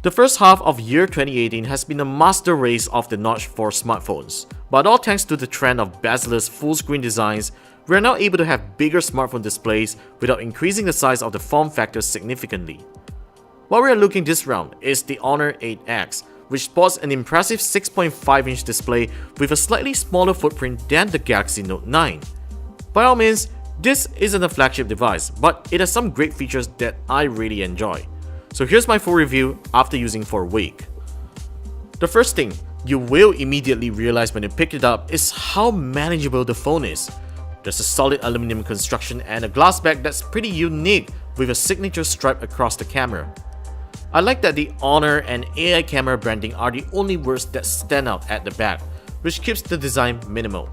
The first half of year 2018 has been a master race of the notch for smartphones, but all thanks to the trend of bezel-less full-screen designs, we are now able to have bigger smartphone displays without increasing the size of the form factor significantly. What we are looking this round is the Honor 8X, which sports an impressive 6.5-inch display with a slightly smaller footprint than the Galaxy Note 9. By all means, this isn't a flagship device, but it has some great features that I really enjoy. So here's my full review after using for a week. The first thing you will immediately realize when you pick it up is how manageable the phone is. There's a solid aluminum construction and a glass back that's pretty unique with a signature stripe across the camera. I like that the Honor and AI camera branding are the only words that stand out at the back, which keeps the design minimal.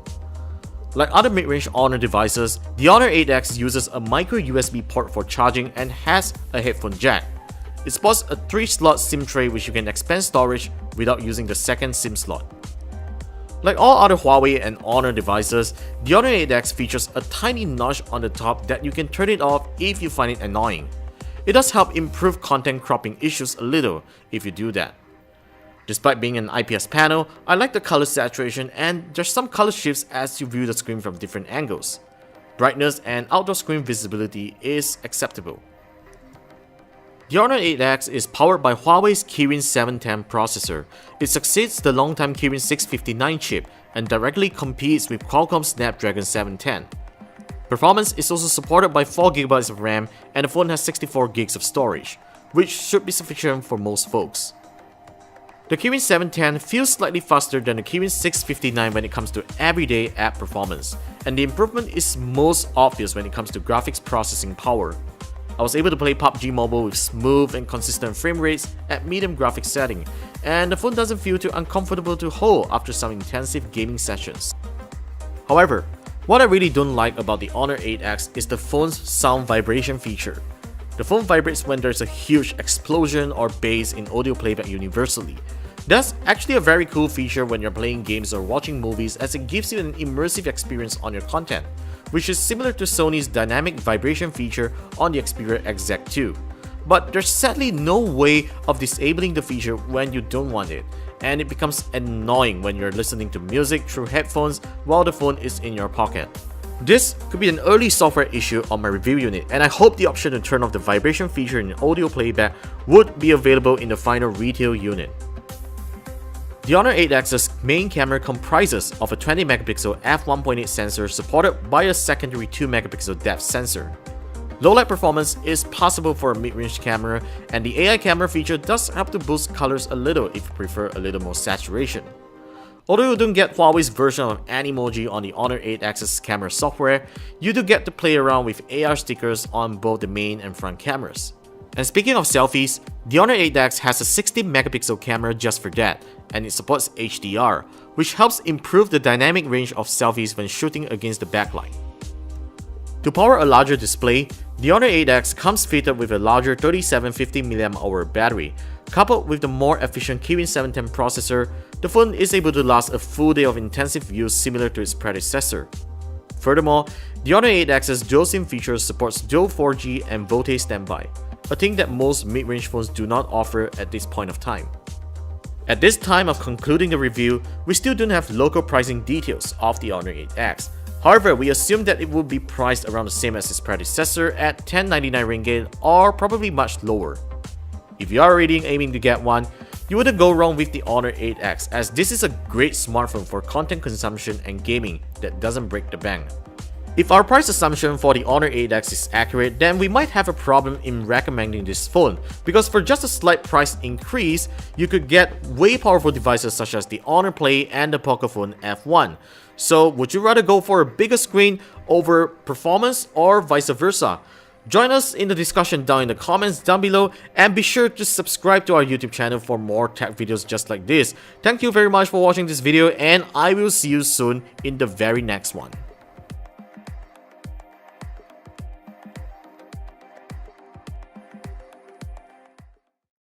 Like other mid-range Honor devices, the Honor 8X uses a micro USB port for charging and has a headphone jack. It sports a 3-slot SIM tray which you can expand storage without using the second SIM slot. Like all other Huawei and Honor devices, the Honor 8X features a tiny notch on the top that you can turn it off if you find it annoying. It does help improve content cropping issues a little if you do that. Despite being an IPS panel, I like the color saturation and there's some color shifts as you view the screen from different angles. Brightness and outdoor screen visibility is acceptable. The Honor 8X is powered by Huawei's Kirin 710 processor. It succeeds the long-time Kirin 659 chip and directly competes with Qualcomm's Snapdragon 710. Performance is also supported by 4GB of RAM and the phone has 64GB of storage, which should be sufficient for most folks. The Kirin 710 feels slightly faster than the Kirin 659 when it comes to everyday app performance, and the improvement is most obvious when it comes to graphics processing power. I was able to play PUBG Mobile with smooth and consistent frame rates at medium graphics setting, and the phone doesn't feel too uncomfortable to hold after some intensive gaming sessions. However, what I really don't like about the Honor 8X is the phone's sound vibration feature. The phone vibrates when there's a huge explosion or bass in audio playback universally. That's actually a very cool feature when you're playing games or watching movies, as it gives you an immersive experience on your content, which is similar to Sony's dynamic vibration feature on the Xperia XZ2. But there's sadly no way of disabling the feature when you don't want it, and it becomes annoying when you're listening to music through headphones while the phone is in your pocket. This could be an early software issue on my review unit, and I hope the option to turn off the vibration feature in audio playback would be available in the final retail unit. The Honor 8X's main camera comprises of a 20MP f1.8 sensor supported by a secondary 2MP depth sensor. Low-light performance is possible for a mid-range camera, and the AI camera feature does help to boost colors a little if you prefer a little more saturation. Although you don't get Huawei's version of Animoji on the Honor 8X's camera software, you do get to play around with AR stickers on both the main and front cameras. And speaking of selfies, the Honor 8X has a 16MP camera just for that, and it supports HDR, which helps improve the dynamic range of selfies when shooting against the backlight. To power a larger display, the Honor 8X comes fitted with a larger 3750mAh battery. Coupled with the more efficient Kirin 710 processor, the phone is able to last a full day of intensive use similar to its predecessor. Furthermore, the Honor 8X's dual SIM feature supports dual 4G and VoLTE standby, a thing that most mid-range phones do not offer at this point of time. At this time of concluding the review, we still don't have local pricing details of the Honor 8X. However, we assume that it will be priced around the same as its predecessor at 1099 ringgit or probably much lower. If you are already aiming to get one, you wouldn't go wrong with the Honor 8X, as this is a great smartphone for content consumption and gaming that doesn't break the bank. If our price assumption for the Honor 8X is accurate, then we might have a problem in recommending this phone, because for just a slight price increase, you could get way powerful devices such as the Honor Play and the Pocophone F1. So would you rather go for a bigger screen over performance or vice versa? Join us in the discussion down in the comments down below, and be sure to subscribe to our YouTube channel for more tech videos just like this. Thank you very much for watching this video, and I will see you soon in the very next one.